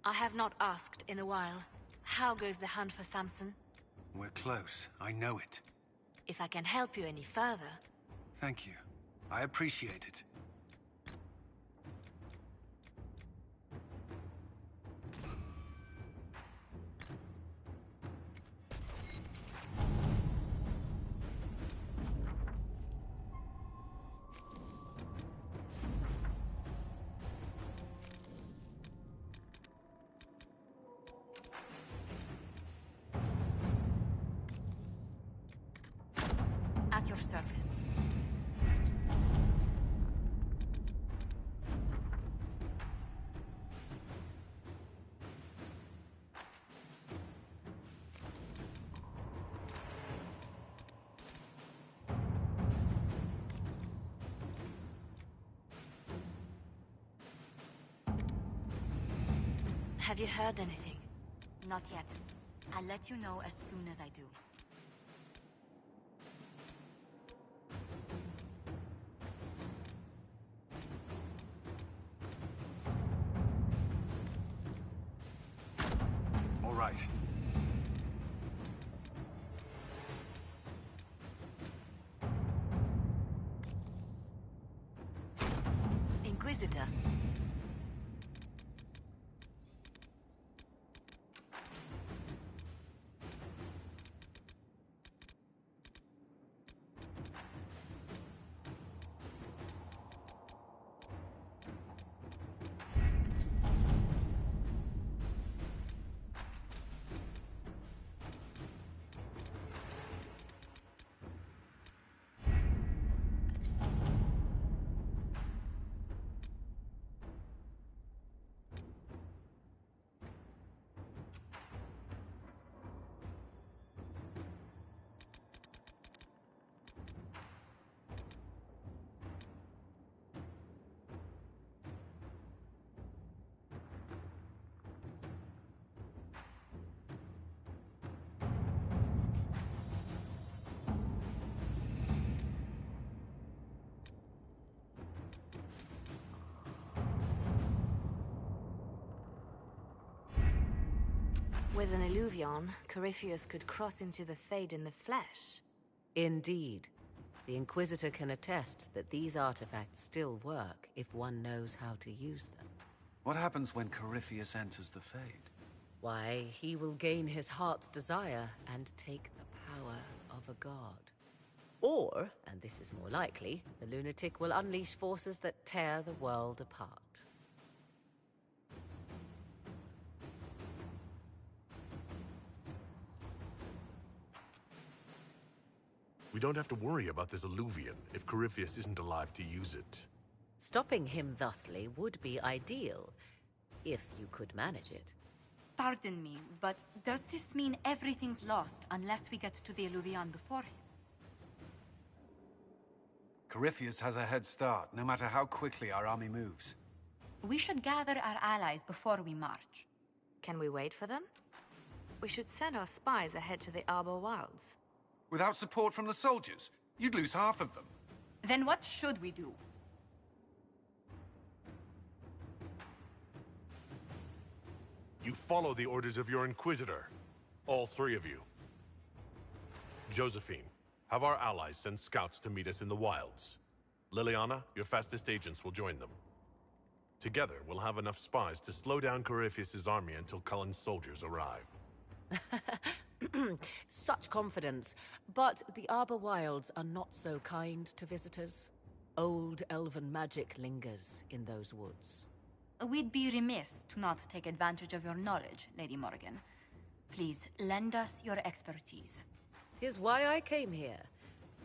I have not asked in a while. How goes the hunt for Samson? We're close. I know it. If I can help you any further... Thank you. I appreciate it. At your service. Have you heard anything? Not yet. I'll let you know as soon as I do. All right. Inquisitor. With an Illuvion, Corypheus could cross into the Fade in the flesh. Indeed. The Inquisitor can attest that these artifacts still work if one knows how to use them. What happens when Corypheus enters the Fade? Why, he will gain his heart's desire and take the power of a god. Or, and this is more likely, the lunatic will unleash forces that tear the world apart. We don't have to worry about this Illuvion if Corypheus isn't alive to use it. Stopping him thusly would be ideal, if you could manage it. Pardon me, but does this mean everything's lost unless we get to the Illuvion before him? Corypheus has a head start, no matter how quickly our army moves. We should gather our allies before we march. Can we wait for them? We should send our spies ahead to the Arbor Wilds. Without support from the soldiers, you'd lose half of them. Then what should we do? You follow the orders of your Inquisitor. All three of you. Josephine, have our allies send scouts to meet us in the wilds. Liliana, your fastest agents will join them. Together, we'll have enough spies to slow down Corypheus' army until Cullen's soldiers arrive. Such confidence, but the Arbor Wilds are not so kind to visitors. Old elven magic lingers in those woods. We'd be remiss to not take advantage of your knowledge, Lady Morgan. Please, lend us your expertise. 'Tis why I came here,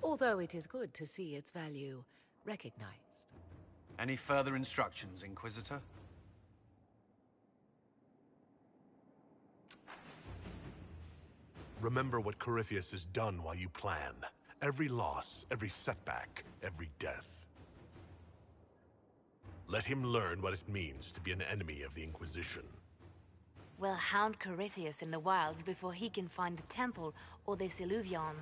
although it is good to see its value recognized. Any further instructions, Inquisitor? Remember what Corypheus has done while you plan. Every loss, every setback, every death. Let him learn what it means to be an enemy of the Inquisition. We'll hound Corypheus in the wilds before he can find the temple or this Illuvion.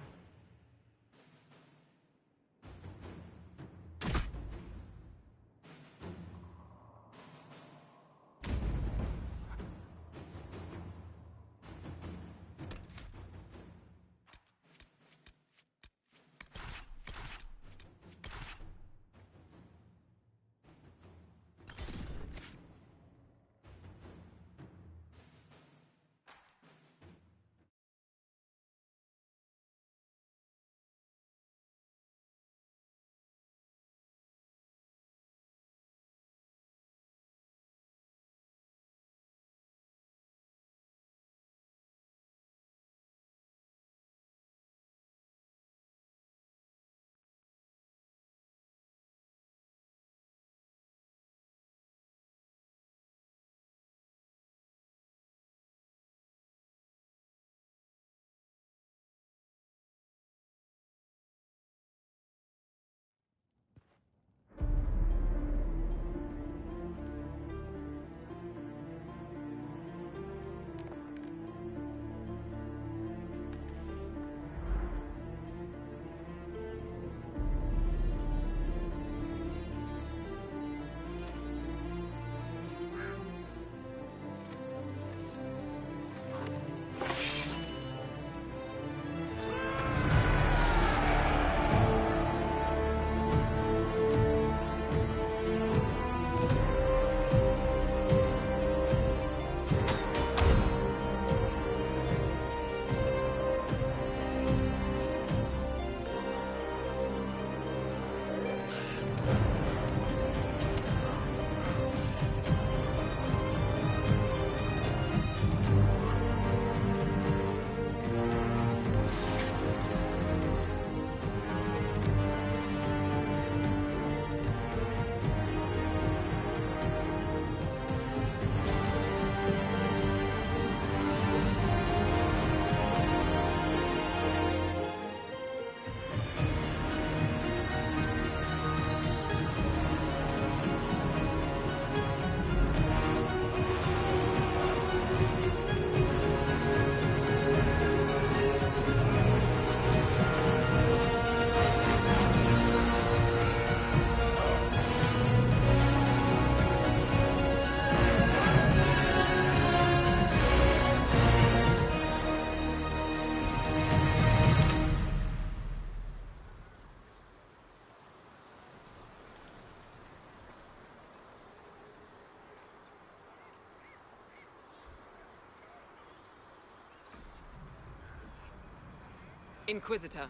Inquisitor.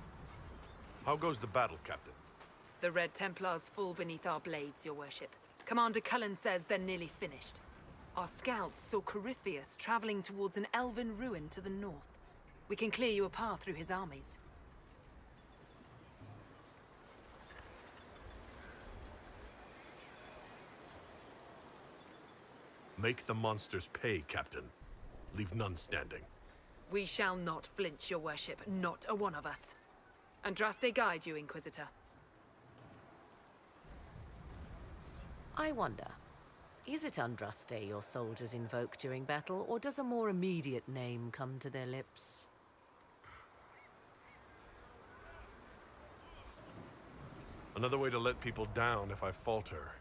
How goes the battle, Captain? The Red Templars fall beneath our blades, your worship. Commander Cullen says they're nearly finished. Our scouts saw Corypheus traveling towards an elven ruin to the north. We can clear you a path through his armies. Make the monsters pay, Captain. Leave none standing. We shall not flinch, your worship, not a one of us. Andraste guide you, Inquisitor. I wonder, is it Andraste your soldiers invoke during battle, or does a more immediate name come to their lips? Another way to let people down if I falter.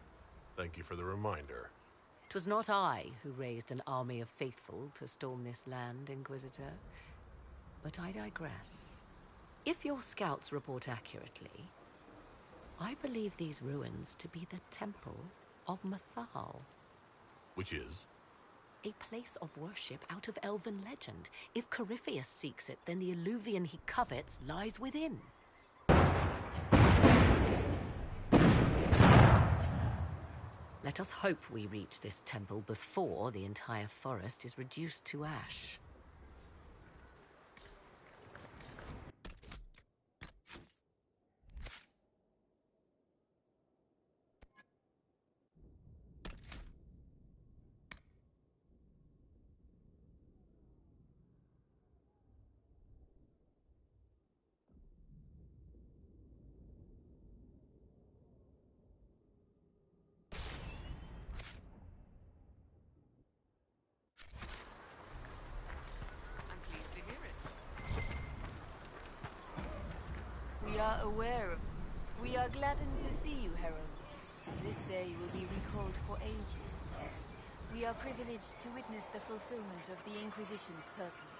Thank you for the reminder. 'Twas not I who raised an army of faithful to storm this land, Inquisitor. But I digress. If your scouts report accurately, I believe these ruins to be the Temple of Mathal. Which is? A place of worship out of elven legend. If Corypheus seeks it, then the Illuvian he covets lies within. Let us hope we reach this temple before the entire forest is reduced to ash. We are gladdened to see you, Herald. This day will be recalled for ages. We are privileged to witness the fulfillment of the Inquisition's purpose.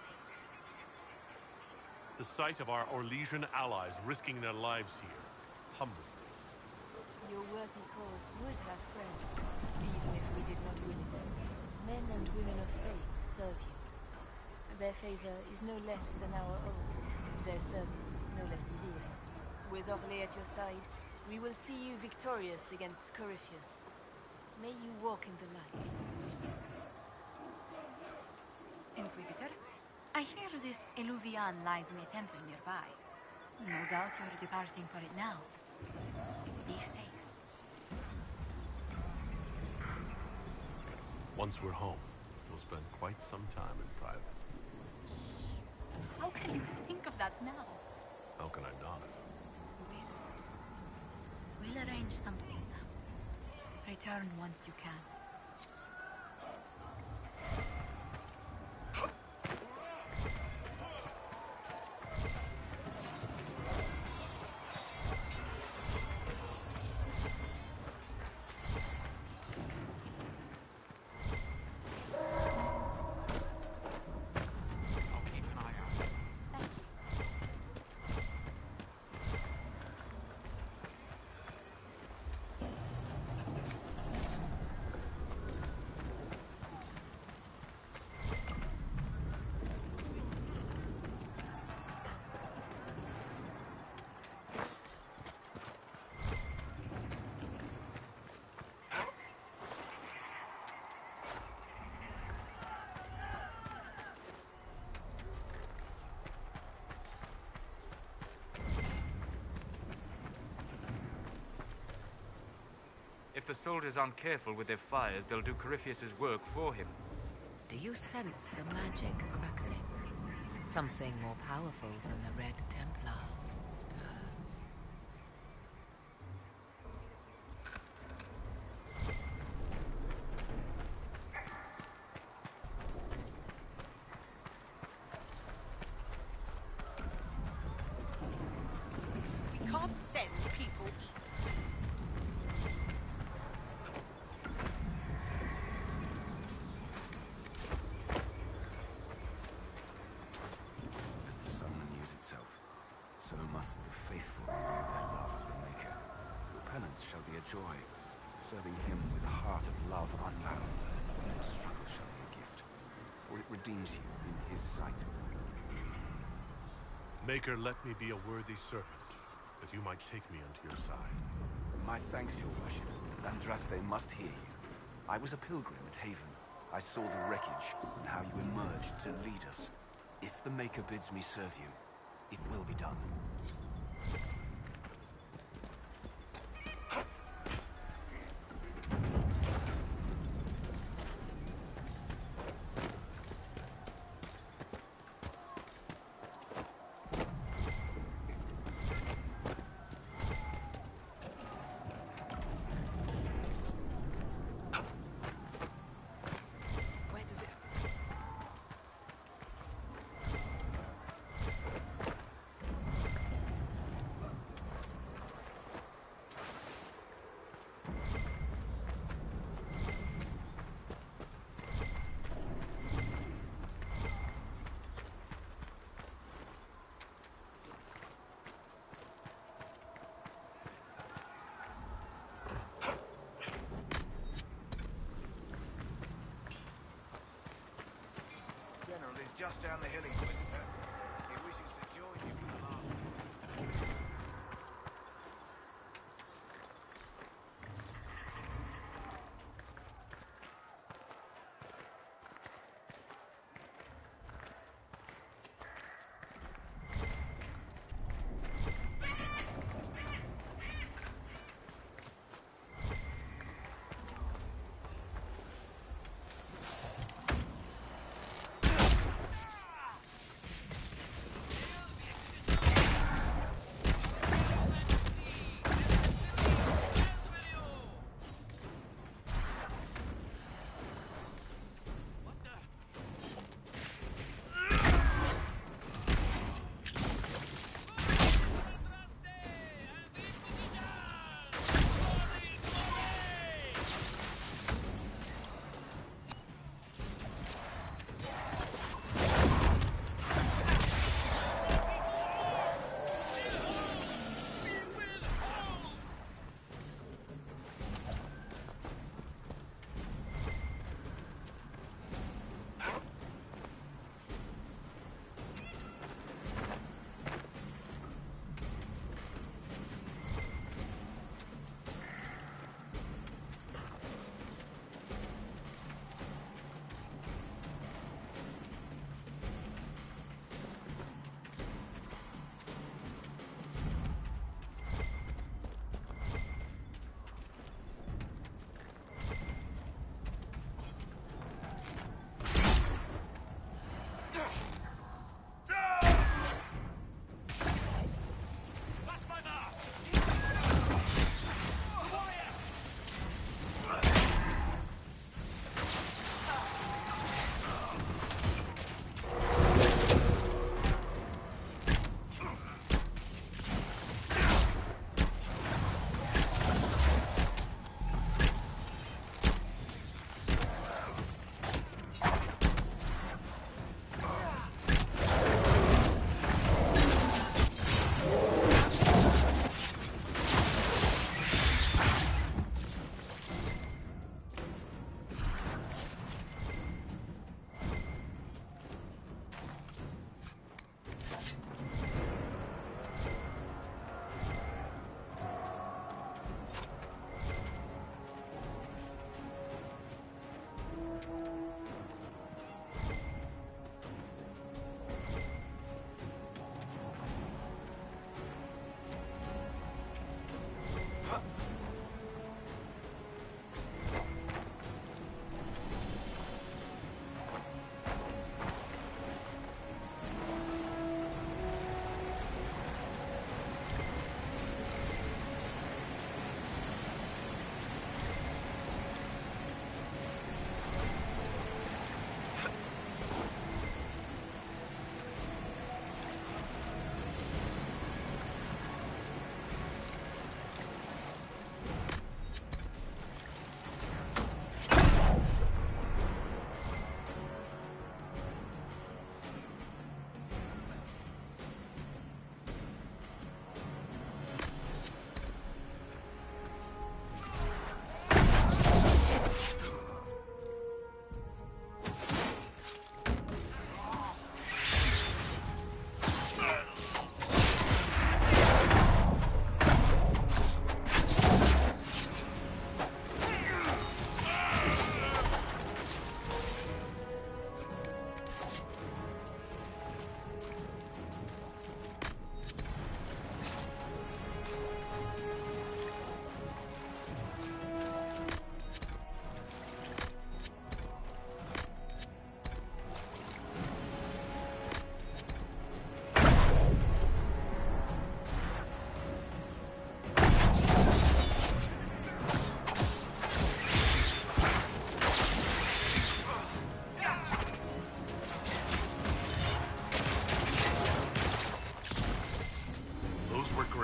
The sight of our Orlesian allies risking their lives here humbles me. Your worthy cause would have friends, even if we did not will it. Men and women of faith serve you. Their favor is no less than our own, their service no less dear. With Orlais at your side, we will see you victorious against Corypheus. May you walk in the light. Inquisitor, I hear this Illuvian lies in a temple nearby. No doubt you're departing for it now. Be safe. Once we're home, we'll spend quite some time in private. How can you think of that now? How can I not? We'll arrange something after. Return once you can. If the soldiers aren't careful with their fires, they'll do Corypheus's work for him. Do you sense the magic crackling? Something more powerful than the Red Templars stirs. We can't send people east. So must the faithful renew their love of the Maker. Penance shall be a joy, serving him with a heart of love unbound. Your struggle shall be a gift, for it redeems you in his sight. Maker, let me be a worthy servant, that you might take me unto your side. My thanks, your worship. Andraste must hear you. I was a pilgrim at Haven. I saw the wreckage and how you emerged to lead us. If the Maker bids me serve you, it will be done. General is just down the hill, Inquisitor. He wishes to join you for the last.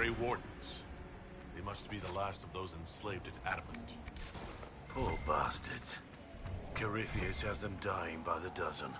Grey Wardens. They must be the last of those enslaved at Adamant. Poor bastards. Corypheus has them dying by the dozen.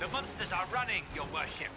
The monsters are running, your worship.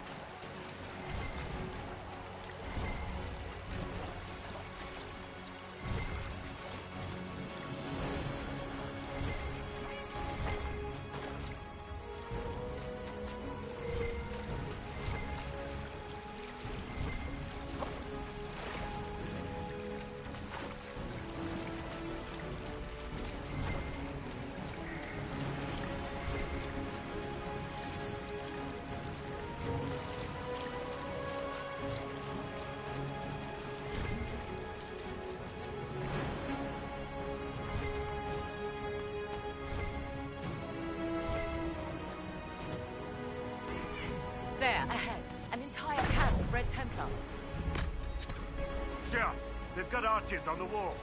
There, ahead. An entire camp of Red Templars. Sure. They've got archers on the wall.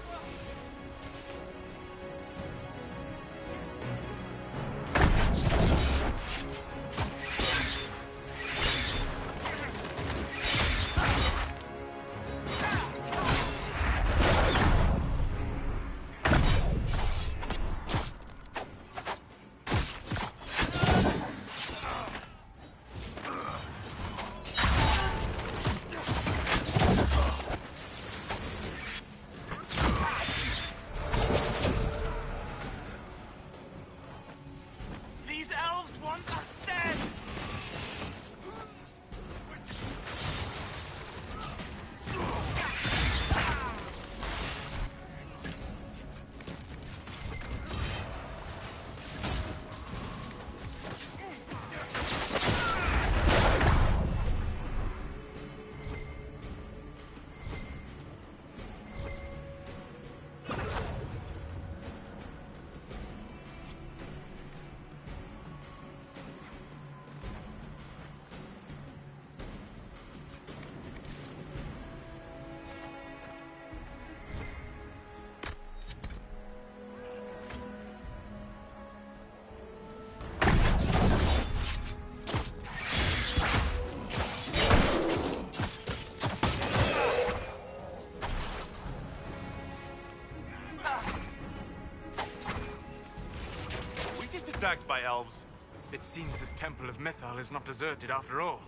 stacked by elves. It seems this Temple of Mythal is not deserted after all.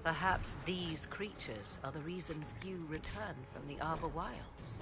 Perhaps these creatures are the reason few return from the Arbor Wilds.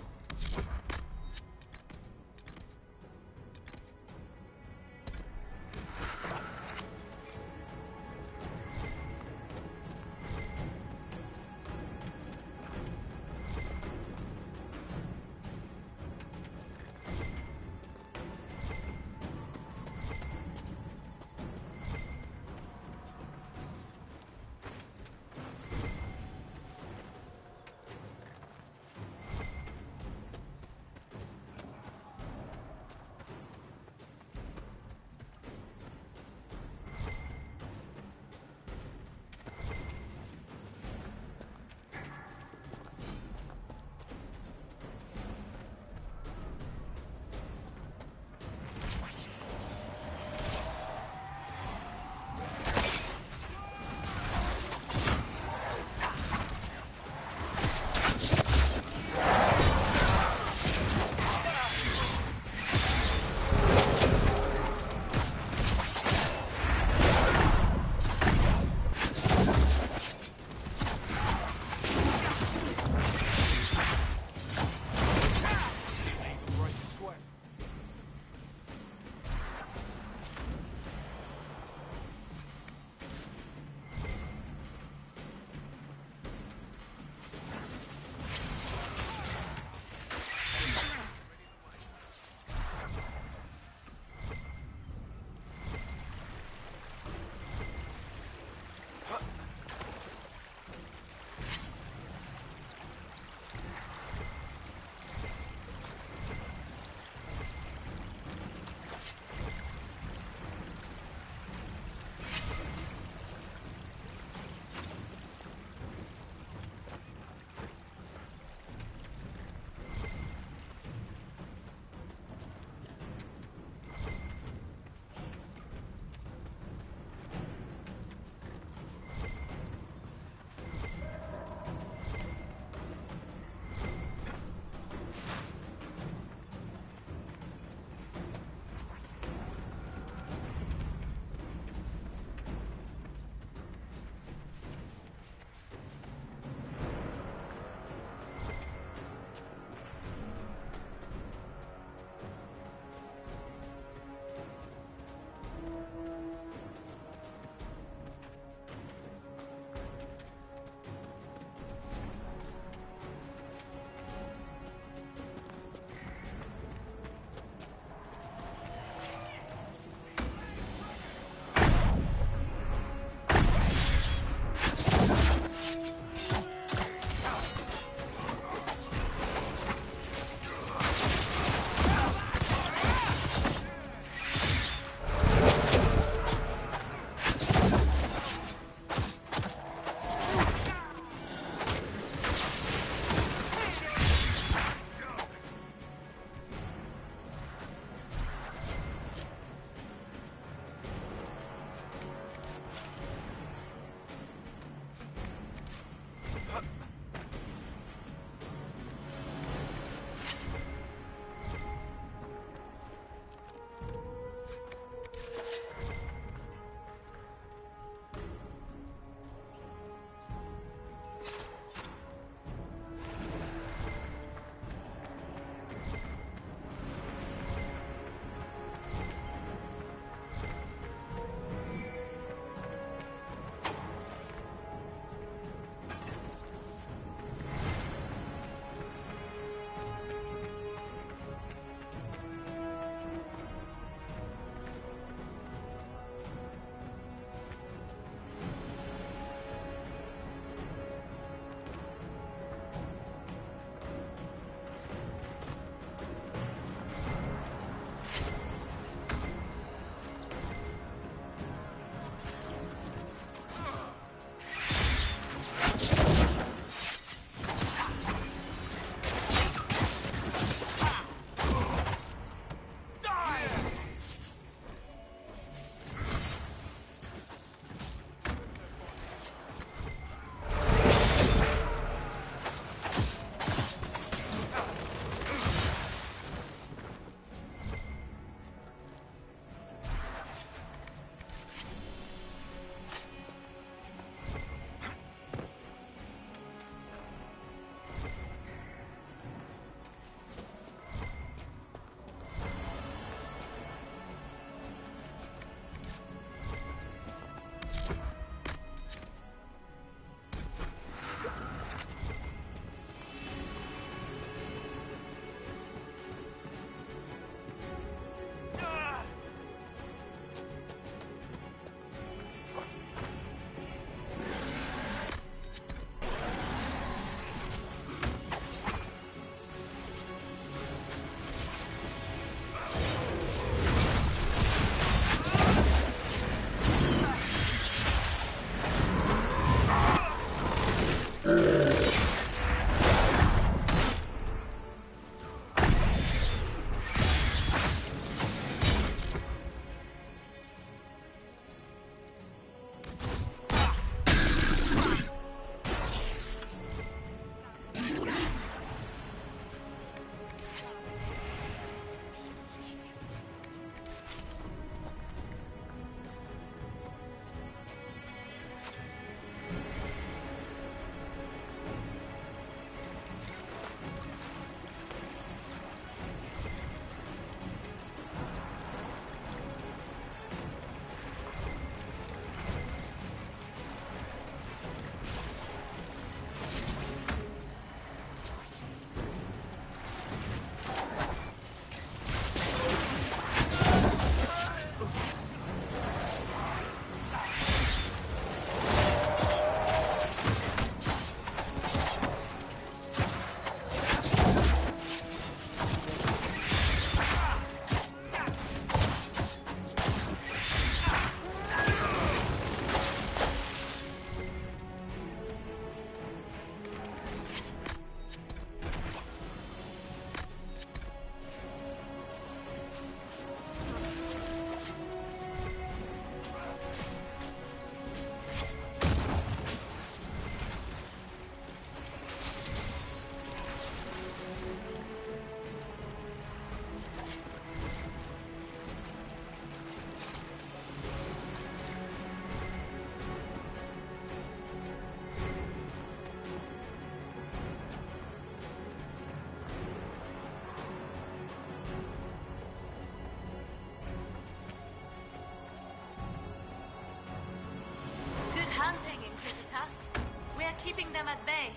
them at bay.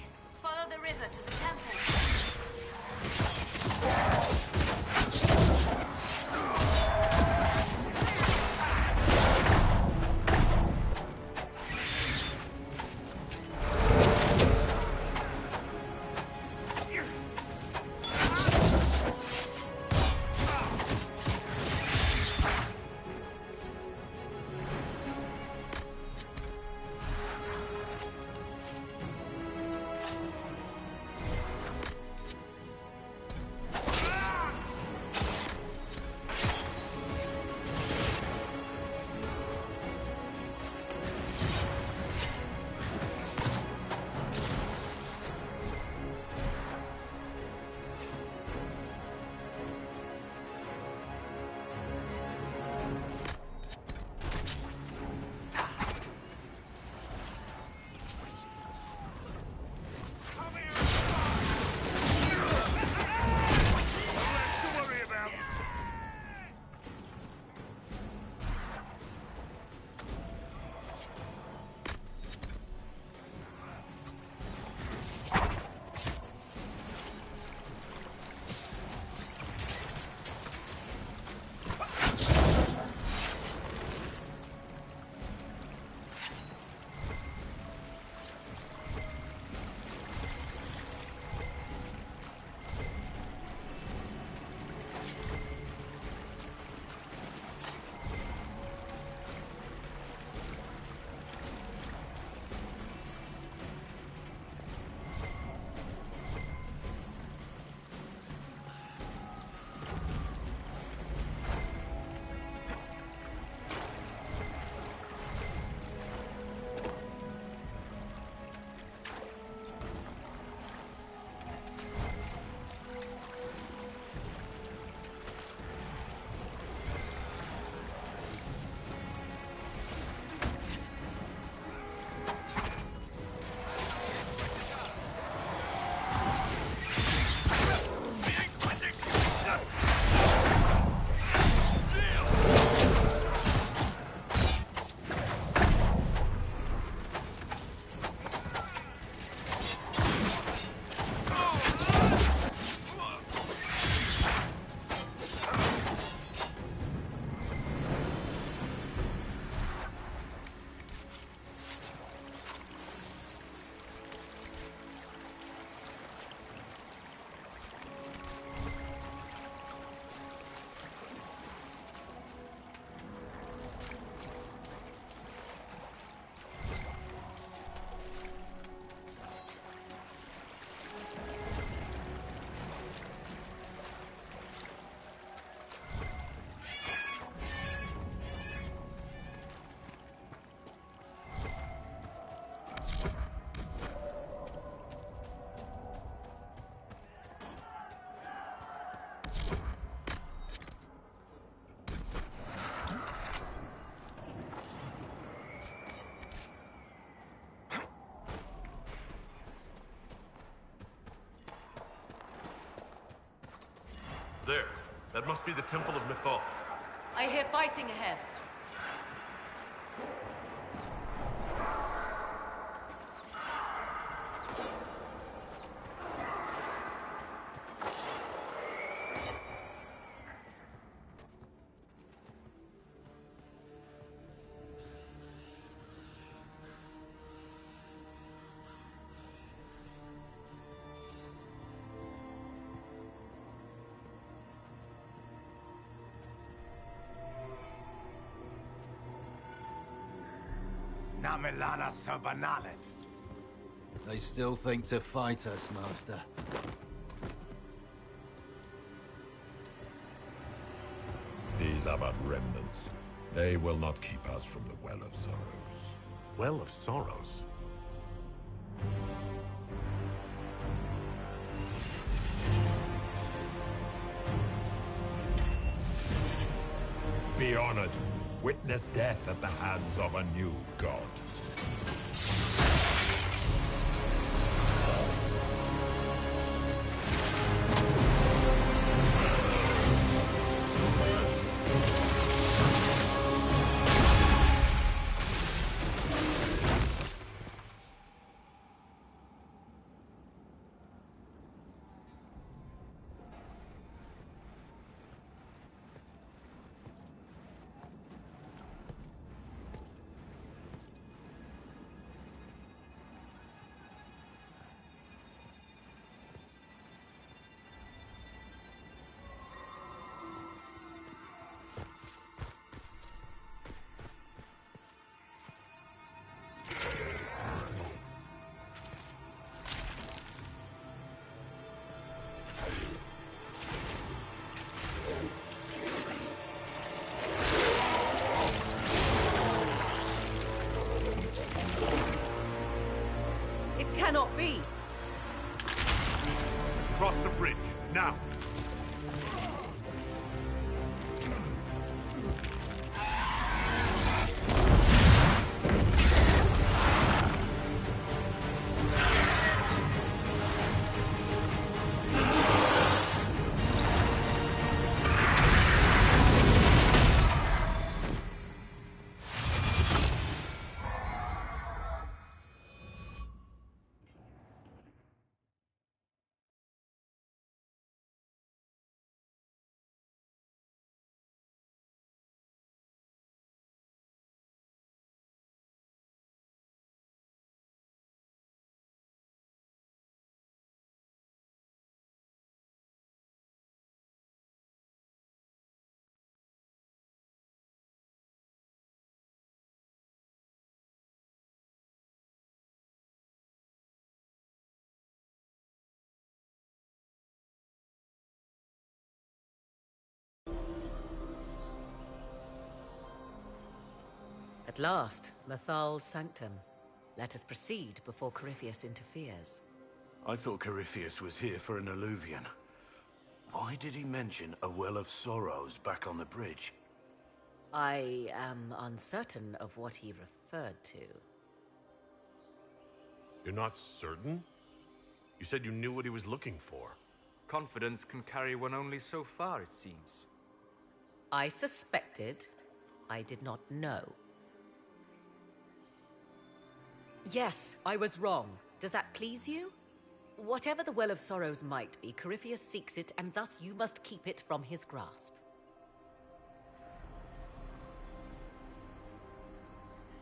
Follow the river to the temple. There. That must be the Temple of Mythal. I hear fighting ahead. Namelana Sabanale. They still think to fight us, Master. These are but remnants. They will not keep us from the Well of Sorrows. Well of Sorrows? Be honored. Witness death at the hands of a new god. be? Cross the bridge, now! At last, Mathal's sanctum. Let us proceed before Corypheus interferes. I thought Corypheus was here for an alluvion. Why did he mention a well of sorrows back on the bridge? I am uncertain of what he referred to. You're not certain? You said you knew what he was looking for. Confidence can carry one only so far, it seems. I suspected. I did not know. Yes, I was wrong. Does that please you? Whatever the Well of Sorrows might be, Corypheus seeks it, and thus you must keep it from his grasp.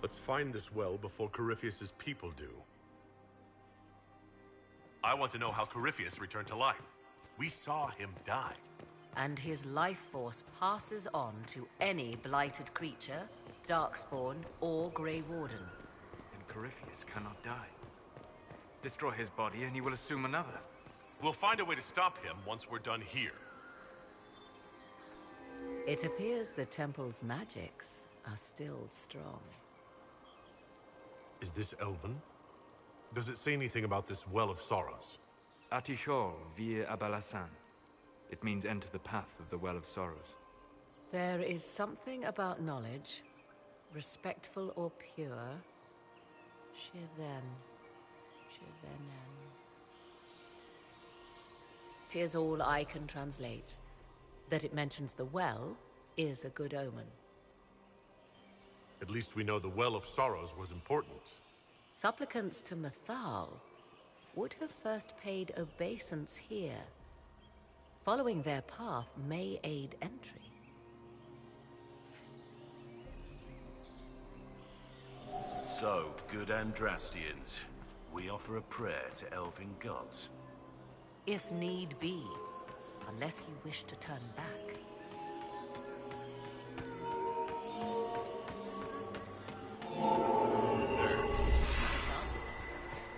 Let's find this well before Corypheus's people do. I want to know how Corypheus returned to life. We saw him die. And his life force passes on to any blighted creature, darkspawn, or Grey Warden. And Corypheus cannot die. Destroy his body and he will assume another. We'll find a way to stop him once we're done here. It appears the temple's magics are still strong. Is this Elven? Does it say anything about this Well of Sorrows? Atishol vir Abalasan. It means enter the path of the Well of Sorrows. There is something about knowledge, respectful or pure. Shiven. Shivenen. 'Tis all I can translate. That it mentions the well is a good omen. At least we know the Well of Sorrows was important. Supplicants to Mathal would have first paid obeisance here. Following their path may aid entry. So, good Andrastians, we offer a prayer to elven gods. If need be, unless you wish to turn back.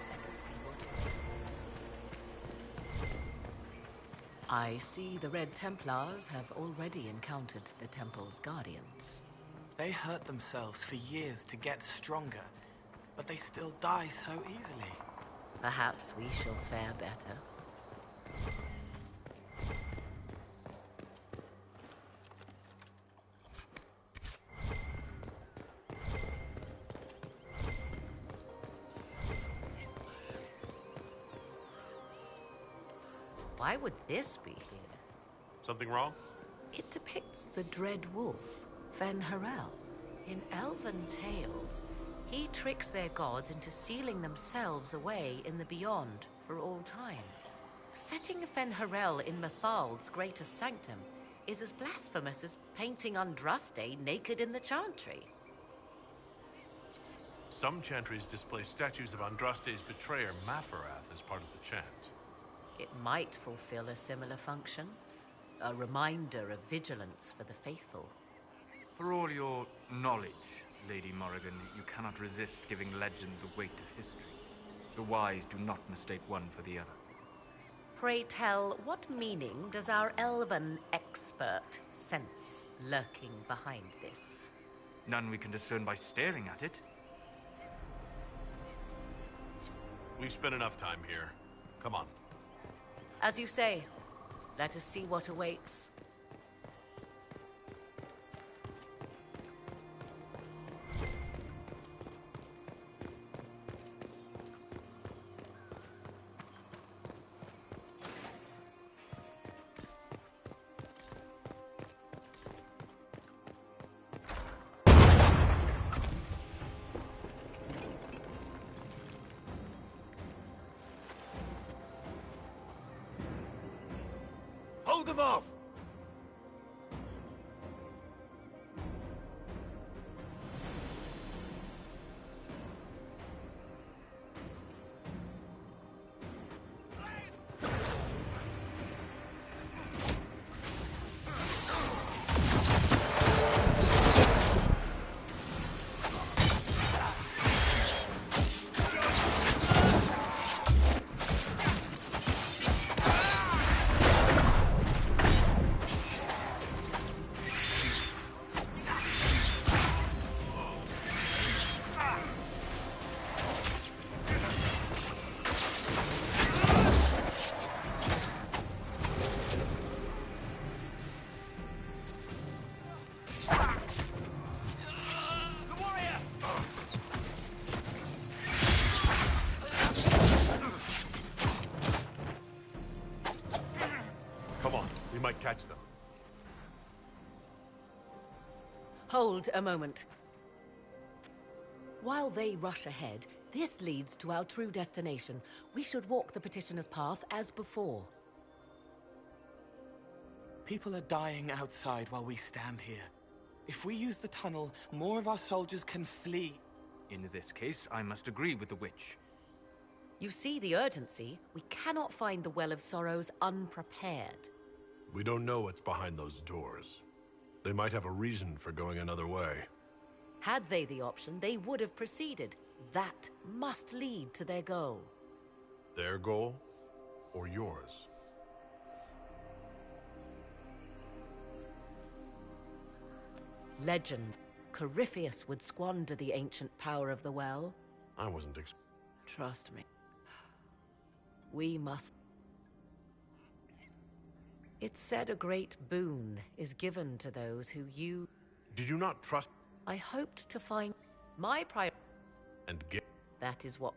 Let us see what awaits. I see the Red Templars have already encountered the temple's guardians. They hurt themselves for years to get stronger, but they still die so easily. Perhaps we shall fare better. Why would this be here? Something wrong? It depicts the Dread Wolf, Fen-Harel. In elven tales, he tricks their gods into sealing themselves away in the beyond for all time. Setting Fen-Harel in Mathal's greater sanctum is as blasphemous as painting Andraste naked in the chantry. Some chantries display statues of Andraste's betrayer Mafarath as part of the chant. It might fulfill a similar function, a reminder of vigilance for the faithful. For all your knowledge, Lady Morrigan, you cannot resist giving legend the weight of history. The wise do not mistake one for the other. Pray tell, what meaning does our elven expert sense lurking behind this? None we can discern by staring at it. We've spent enough time here. Come on. As you say, let us see what awaits. Hold them off! We might catch them. Hold a moment. While they rush ahead, this leads to our true destination. We should walk the petitioner's path as before. People are dying outside while we stand here. If we use the tunnel, more of our soldiers can flee. In this case, I must agree with the witch. You see the urgency? We cannot find the Well of Sorrows unprepared. We don't know what's behind those doors. They might have a reason for going another way. Had they the option, they would have proceeded. That must lead to their goal. Their goal, or yours? Legend. Corypheus would squander the ancient power of the well. I wasn't Trust me. We must... It's said a great boon is given to those who you... Did you not trust... I hoped to find my priority. And get... That is what...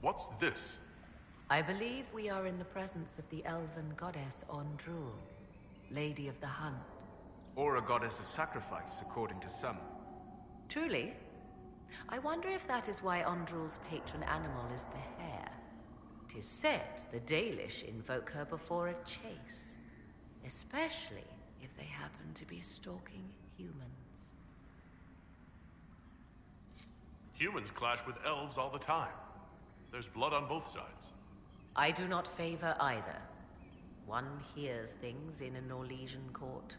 What's this? I believe we are in the presence of the elven goddess Ondrul, Lady of the Hunt. Or a goddess of sacrifice, according to some. Truly? I wonder if that is why Ondrul's patron animal is the hare. 'Tis said the Dalish invoke her before a chase, especially if they happen to be stalking humans. Humans clash with elves all the time. There's blood on both sides. I do not favor either. One hears things in an Orlesian court.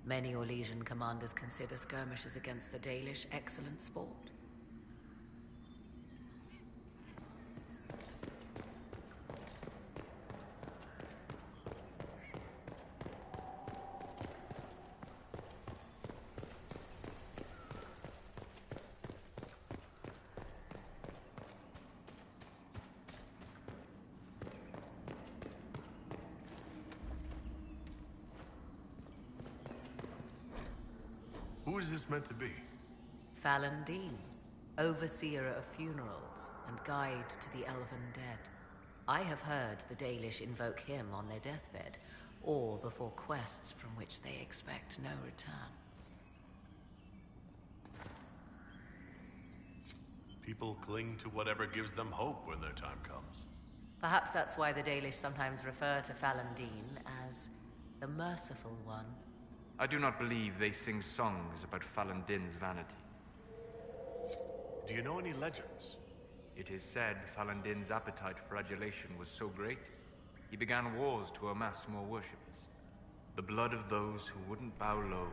Many Orlesian commanders consider skirmishes against the Dalish excellent sport. Who is this meant to be? Falandine, overseer of funerals and guide to the elven dead. I have heard the Dalish invoke him on their deathbed, or before quests from which they expect no return. People cling to whatever gives them hope when their time comes. Perhaps that's why the Dalish sometimes refer to Falandine as the Merciful One. I do not believe they sing songs about Falandin's vanity. Do you know any legends? It is said Falandin's appetite for adulation was so great, he began wars to amass more worshippers. The blood of those who wouldn't bow low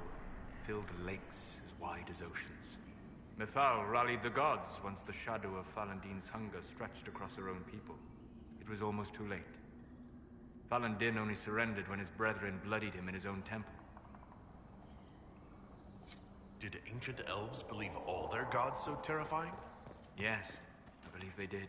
filled lakes as wide as oceans. Mythal rallied the gods once the shadow of Falandin's hunger stretched across her own people. it was almost too late. Falun Din only surrendered when his brethren bloodied him in his own temple. Did ancient elves believe all their gods so terrifying? Yes, I believe they did.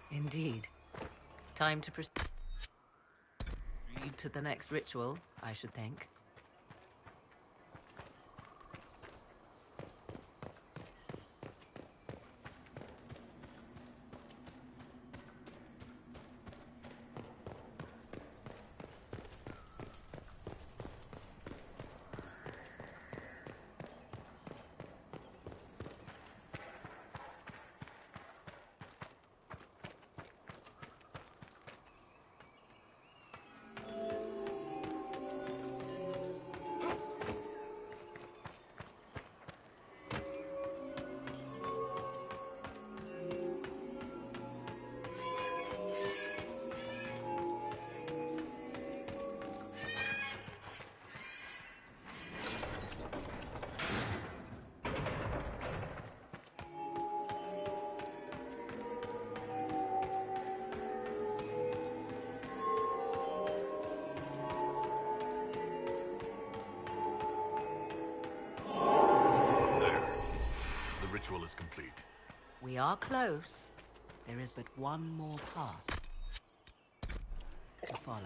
Indeed. Time to proceed to the next ritual, I should think. Is complete. We are close. There is but one more path to follow.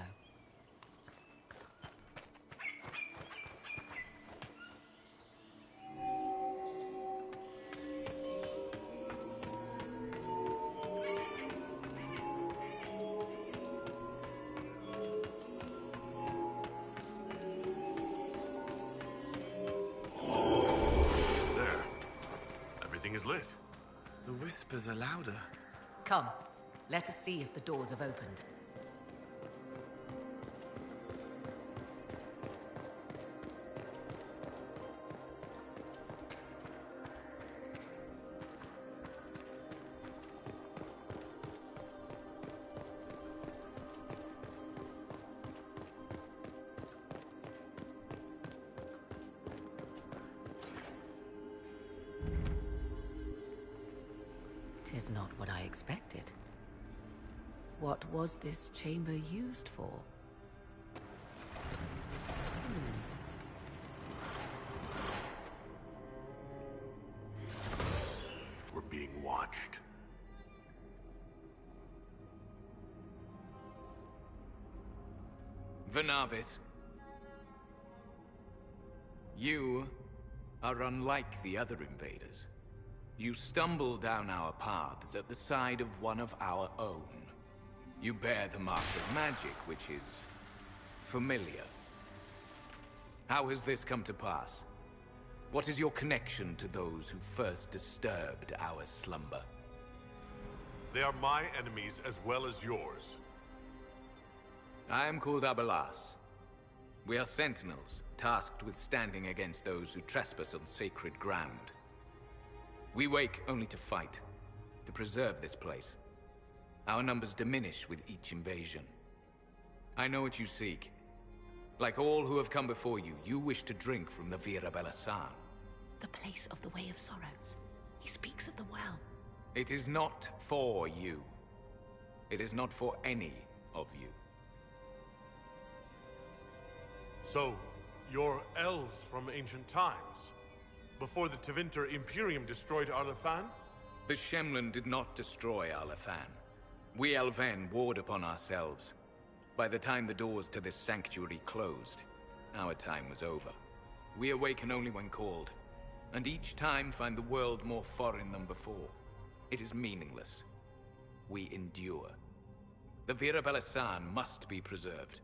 Is lit. The whispers are louder. Come, let us see if the doors have opened. Is not what I expected. What was this chamber used for? We're being watched. Vernavis, you are unlike the other invaders. You stumble down our paths at the side of one of our own. You bear the mark of magic, which is familiar. How has this come to pass? What is your connection to those who first disturbed our slumber? They are my enemies as well as yours. I am called Abelas. We are sentinels, tasked with standing against those who trespass on sacred ground. We wake only to fight, to preserve this place. Our numbers diminish with each invasion. I know what you seek. Like all who have come before you, you wish to drink from the Vira Belasan. The place of the Way of Sorrows. He speaks of the well. It is not for you. It is not for any of you. So, you're elves from ancient times? Before the Tevinter Imperium destroyed Arlathan? The Shemlin did not destroy Alephan. We Elven warred upon ourselves. By the time the doors to this sanctuary closed, our time was over. We awaken only when called, and each time find the world more foreign than before. It is meaningless. We endure. The Vira Belisan must be preserved.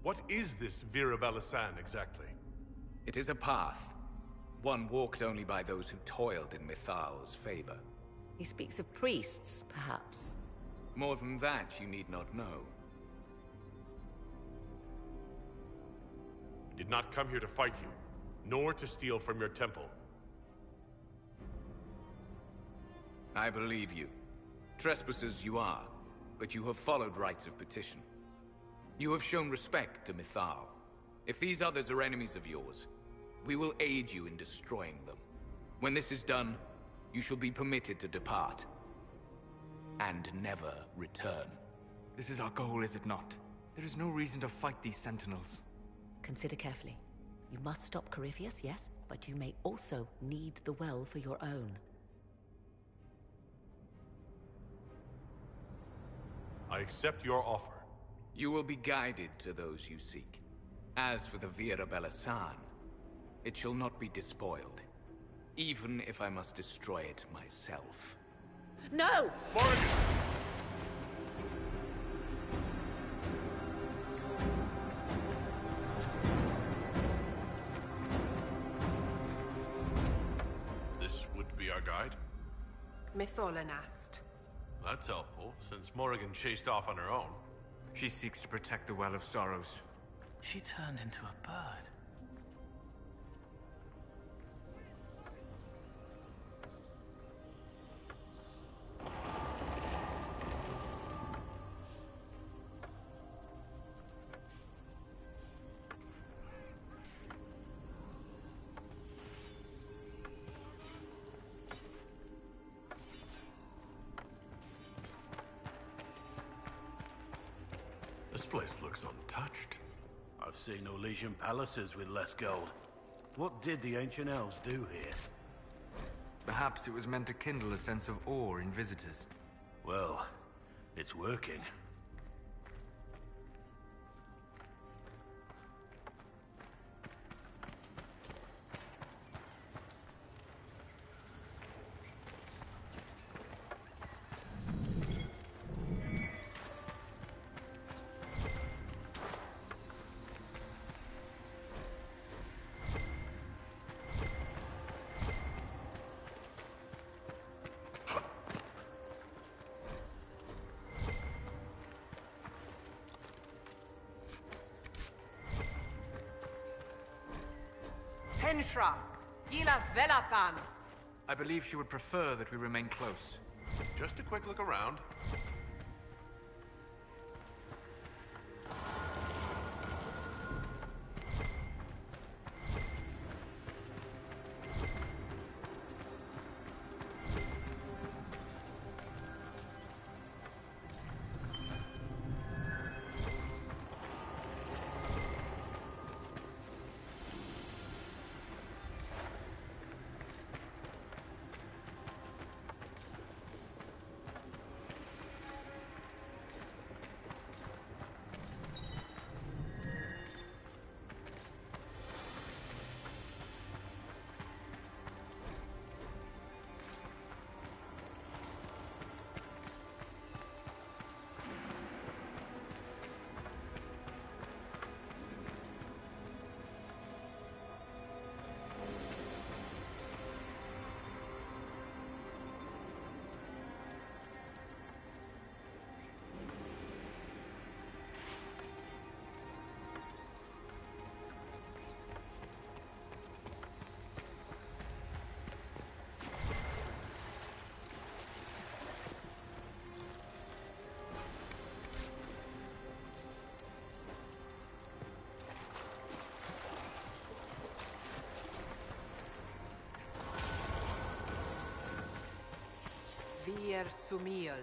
What is this Vira Belisan exactly? It is a path. One walked only by those who toiled in Mithal's favor. He speaks of priests, perhaps. More than that, you need not know. I did not come here to fight you, nor to steal from your temple. I believe you. Trespassers you are, but you have followed rites of petition. You have shown respect to Mithal. If these others are enemies of yours, we will aid you in destroying them. When this is done, you shall be permitted to depart. And never return. This is our goal, is it not? There is no reason to fight these sentinels. Consider carefully. You must stop Corypheus, yes, but you may also need the well for your own. I accept your offer. You will be guided to those you seek. As for the Vira Belisan, it shall not be despoiled, even if I must destroy it myself. No! Morgan! This would be our guide? Mytholanast. That's helpful, since Morrigan chased off on her own. She seeks to protect the Well of Sorrows. She turned into a bird. This place looks untouched. I've seen Orlesian palaces with less gold. What did the ancient elves do here? Perhaps it was meant to kindle a sense of awe in visitors. Well, it's working. Henshra, Gilas Velathan. I believe she would prefer that we remain close. Just a quick look around. Vir Sumiel.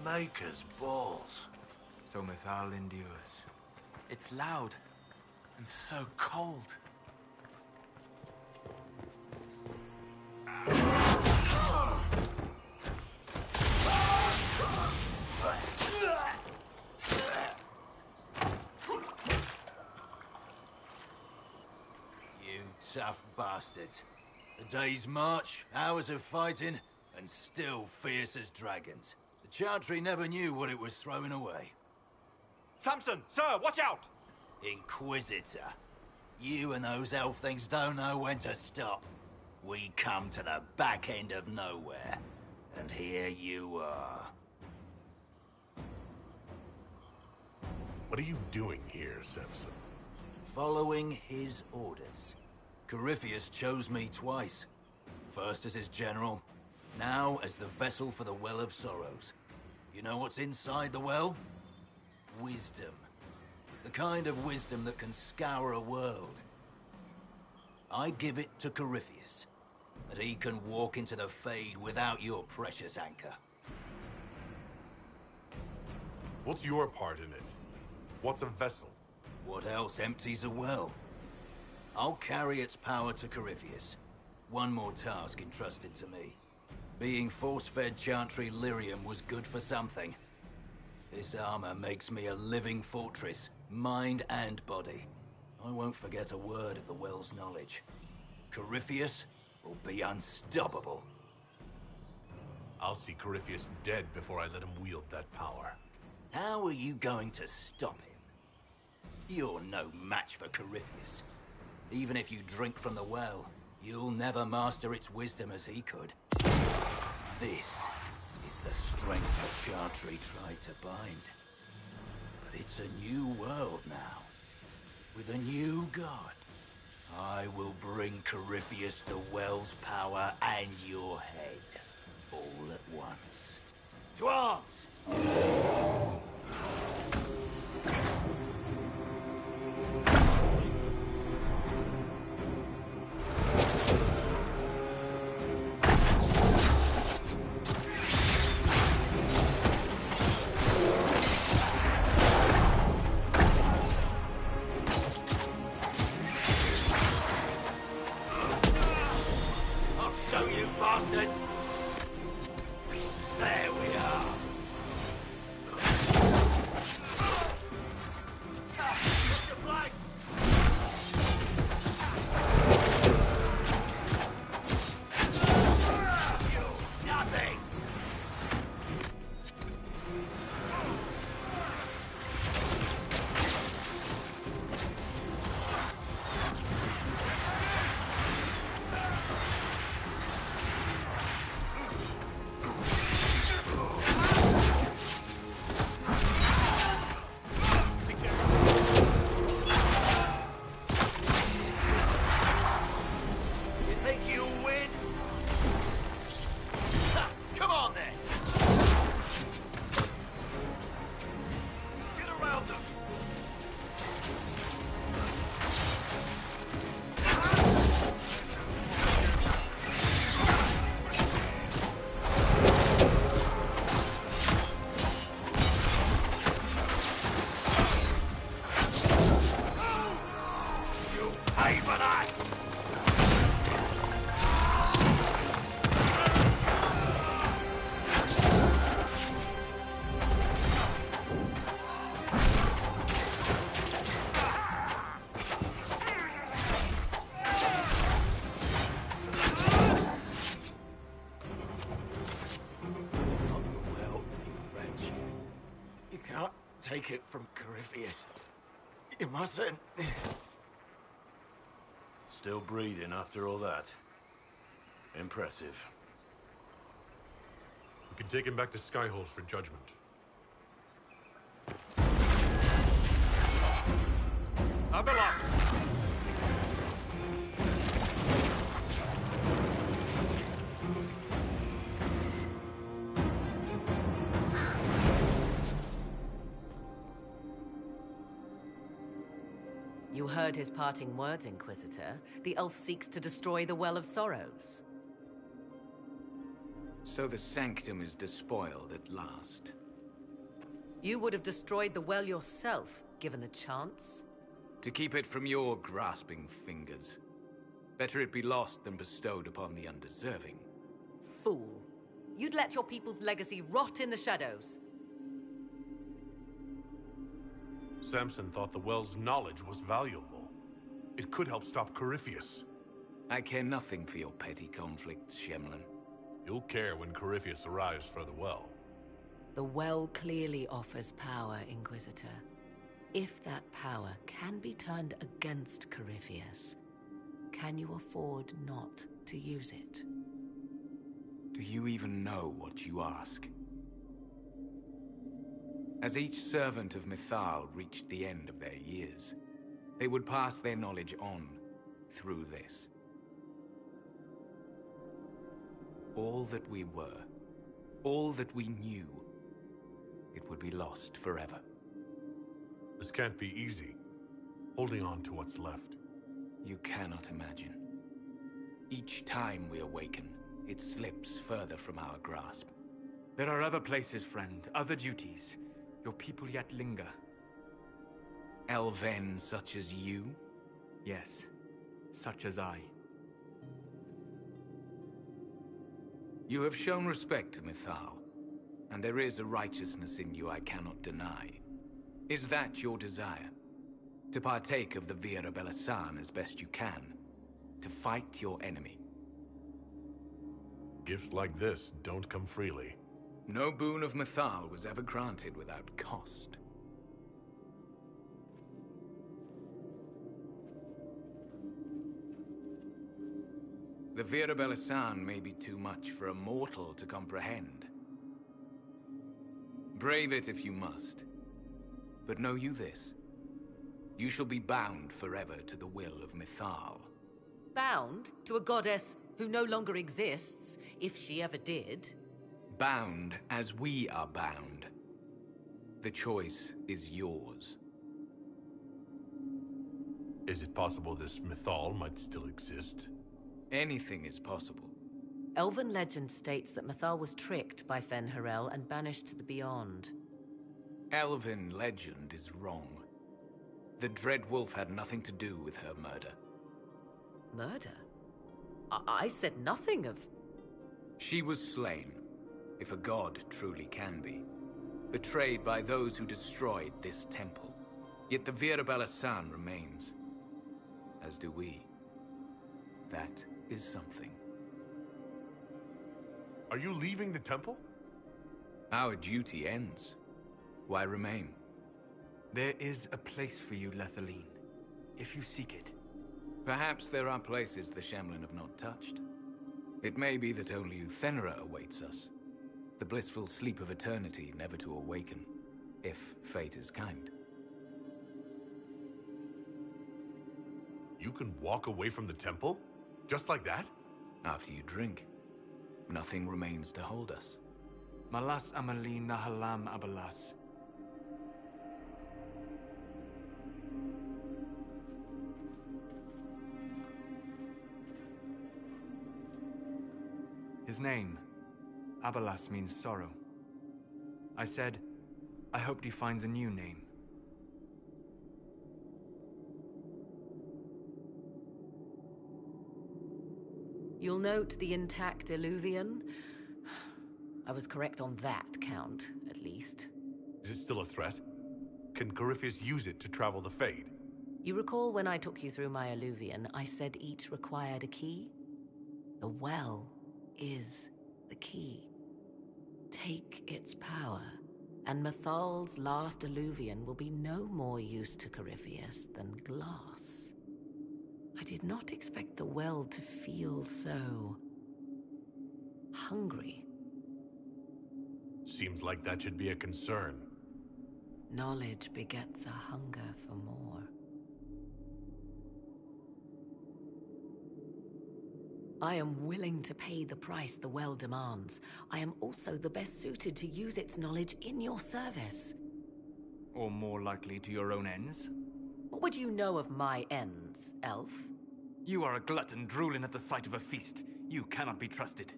Maker's balls. So Mythal endures. It's loud and so cold. You tough bastards. A day's march, hours of fighting, and still fierce as dragons. The Chantry never knew what it was throwing away. Samson, sir, watch out! Inquisitor. You and those elf things don't know when to stop. We come to the back end of nowhere, and here you are. What are you doing here, Samson? Following his orders. Corypheus chose me twice. First as his general, now as the vessel for the Well of Sorrows. You know what's inside the well? Wisdom. The kind of wisdom that can scour a world. I give it to Corypheus, that he can walk into the Fade without your precious anchor. What's your part in it? What's a vessel? What else empties a well? I'll carry its power to Corypheus. One more task entrusted to me. Being force-fed Chantry lyrium was good for something. This armor makes me a living fortress, mind and body. I won't forget a word of the well's knowledge. Corypheus will be unstoppable. I'll see Corypheus dead before I let him wield that power. How are you going to stop him? You're no match for Corypheus. Even if you drink from the well, you'll never master its wisdom as he could. This is the strength the Chantry tried to bind. But it's a new world now, with a new god. I will bring Corypheus the well's power and your head, all at once. To arms! Take it from Corypheus. You mustn't. Still breathing after all that. Impressive. We can take him back to Skyhold for judgment. Abelas! You heard his parting words, Inquisitor. The elf seeks to destroy the Well of Sorrows. So the Sanctum is despoiled at last. You would have destroyed the well yourself, given the chance. To keep it from your grasping fingers. Better it be lost than bestowed upon the undeserving. Fool. You'd let your people's legacy rot in the shadows. Samson thought the well's knowledge was valuable. It could help stop Corypheus. I care nothing for your petty conflicts, Shemlin. You'll care when Corypheus arrives for the well. The well clearly offers power, Inquisitor. If that power can be turned against Corypheus, can you afford not to use it? Do you even know what you ask? As each servant of Mythal reached the end of their years, they would pass their knowledge on through this. All that we were, all that we knew, it would be lost forever. This can't be easy, holding on to what's left. You cannot imagine. Each time we awaken, it slips further from our grasp. There are other places, friend, other duties. Your people yet linger. Elven such as you? Yes, such as I. You have shown respect to Mythal, and there is a righteousness in you I cannot deny. Is that your desire? To partake of the Vira Belasan as best you can? To fight your enemy? Gifts like this don't come freely. No boon of Mythal was ever granted without cost. The Vira Belasan may be too much for a mortal to comprehend. Brave it if you must. But know you this. You shall be bound forever to the will of Mythal. Bound to a goddess who no longer exists, if she ever did. Bound as we are bound. The choice is yours. Is it possible this Mythal might still exist? Anything is possible. Elven legend states that Mythal was tricked by Fen-Harel and banished to the Beyond. Elven legend is wrong. The Dread Wolf had nothing to do with her murder. Murder? I said nothing of... She was slain, if a god truly can be. Betrayed by those who destroyed this temple. Yet the Vira Belasan remains. As do we. That is something. Are you leaving the temple? Our duty ends. Why remain? There is a place for you, Lethaline, if you seek it. Perhaps there are places the Shemlin have not touched. It may be that only Uthenra awaits us. The blissful sleep of eternity, never to awaken, if fate is kind. You can walk away from the temple? Just like that? After you drink, nothing remains to hold us. Malas amalin nahalam abalas. His name, Abalas, means sorrow. I said, I hoped he finds a new name. You'll note the intact Illuvian. I was correct on that count, at least. Is it still a threat? Can Corypheus use it to travel the Fade? You recall when I took you through my Illuvian, I said each required a key? The well is the key. Take its power, and Mythal's last Illuvian will be no more use to Corypheus than glass. I did not expect the well to feel so... hungry. Seems like that should be a concern. Knowledge begets a hunger for more. I am willing to pay the price the well demands. I am also the best suited to use its knowledge in your service. Or more likely to your own ends? What would you know of my ends, elf? You are a glutton drooling at the sight of a feast. You cannot be trusted.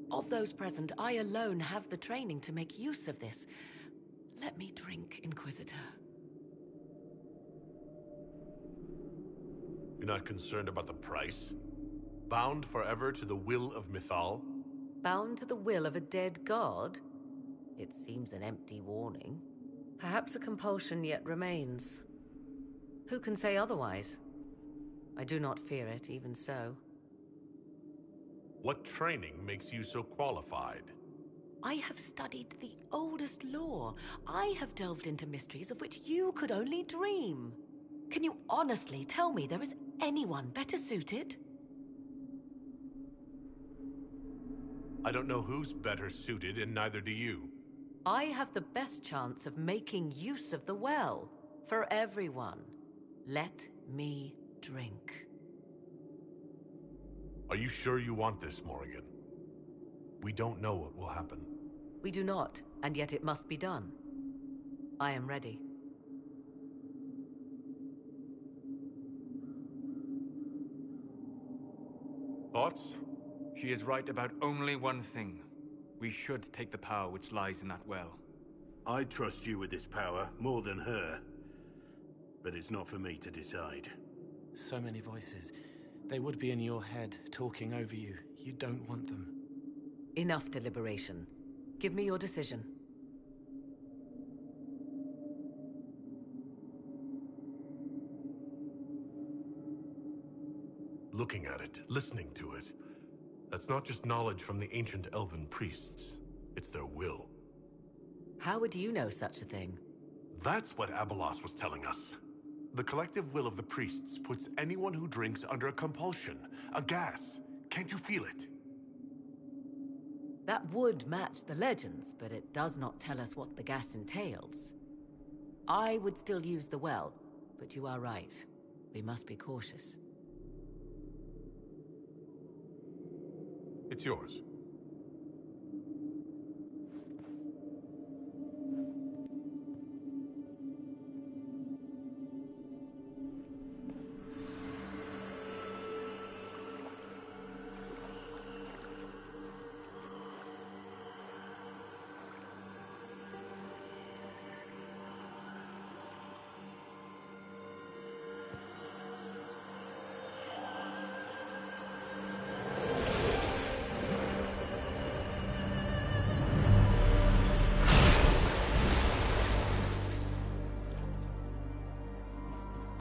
Of those present, I alone have the training to make use of this. Let me drink, Inquisitor. You're not concerned about the price? Bound forever to the will of Mythal? Bound to the will of a dead god? It seems an empty warning. Perhaps a compulsion yet remains. Who can say otherwise? I do not fear it, even so. What training makes you so qualified? I have studied the oldest lore. I have delved into mysteries of which you could only dream. Can you honestly tell me there is anyone better suited? I don't know who's better suited, and neither do you. I have the best chance of making use of the well. For everyone. Let me drink. Are you sure you want this, Morrigan? We don't know what will happen. We do not, and yet it must be done. I am ready. Thoughts? She is right about only one thing. We should take the power which lies in that well. I trust you with this power, more than her. But it's not for me to decide. So many voices. They would be in your head, talking over you. You don't want them. Enough deliberation. Give me your decision. Looking at it, listening to it. That's not just knowledge from the ancient elven priests. It's their will. How would you know such a thing? That's what Abelas was telling us. The collective will of the priests puts anyone who drinks under a compulsion, a gas. Can't you feel it? That would match the legends, but it does not tell us what the gas entails. I would still use the well, but you are right. We must be cautious. It's yours.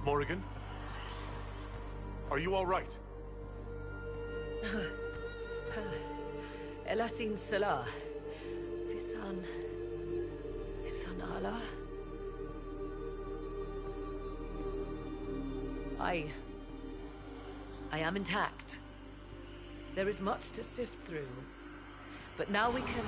Morrigan? Are you all right? Elasin Salah. Visan Allah. I am intact. There is much to sift through. But now we can...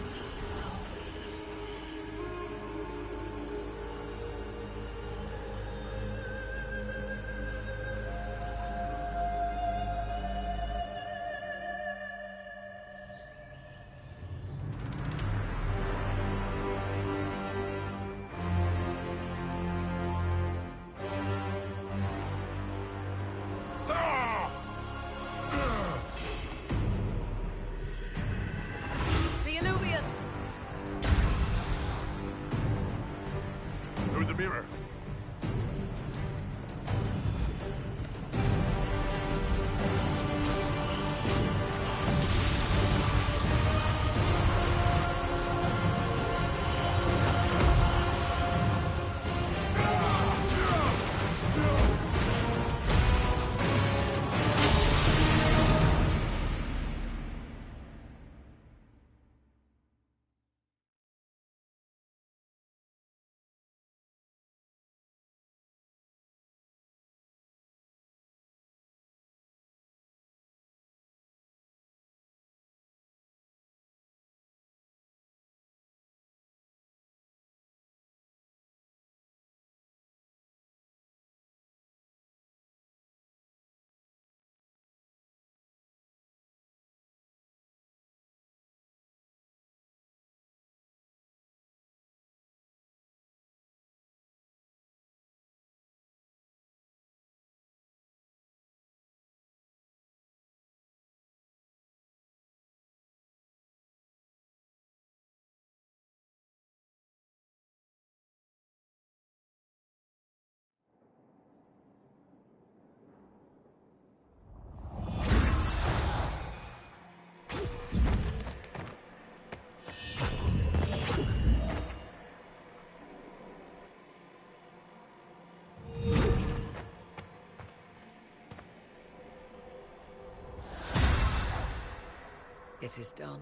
It is done.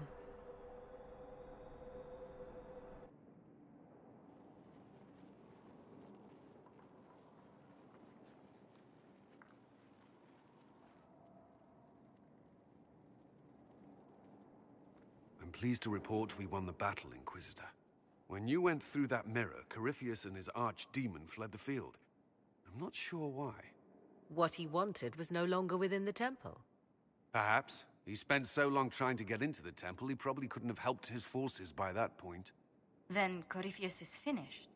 I'm pleased to report we won the battle, Inquisitor. When you went through that mirror, Corypheus and his archdemon fled the field. I'm not sure why. What he wanted was no longer within the temple. Perhaps. He spent so long trying to get into the temple, he probably couldn't have helped his forces by that point. Then Corypheus is finished.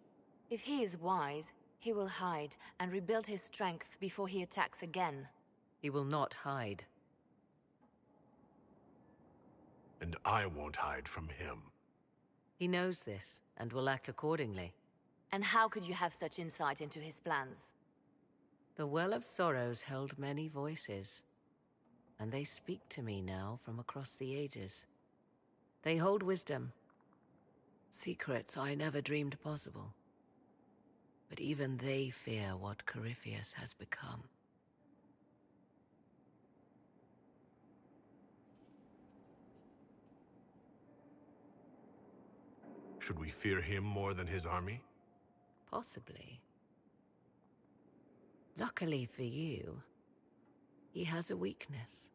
If he is wise, he will hide and rebuild his strength before he attacks again. He will not hide. And I won't hide from him. He knows this, and will act accordingly. And how could you have such insight into his plans? The Well of Sorrows held many voices, and they speak to me now from across the ages. They hold wisdom. Secrets I never dreamed possible. But even they fear what Corypheus has become. Should we fear him more than his army? Possibly. Luckily for you, he has a weakness.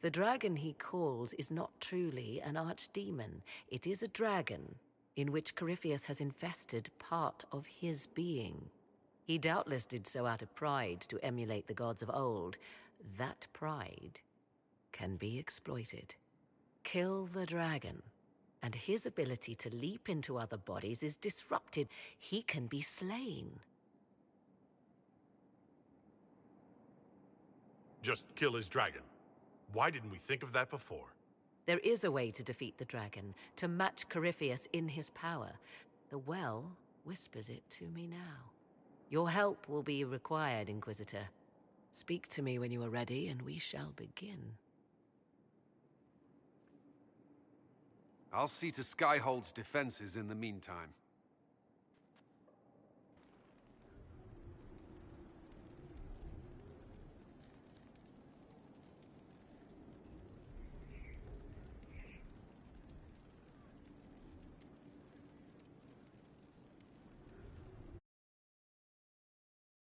The dragon he calls is not truly an archdemon. It is a dragon in which Corypheus has infested part of his being. He doubtless did so out of pride to emulate the gods of old. That pride can be exploited. Kill the dragon, and his ability to leap into other bodies is disrupted. He can be slain. Just kill his dragon. Why didn't we think of that before? There is a way to defeat the dragon, to match Corypheus in his power. The well whispers it to me now. Your help will be required, Inquisitor. Speak to me when you are ready, and we shall begin. I'll see to Skyhold's defenses in the meantime.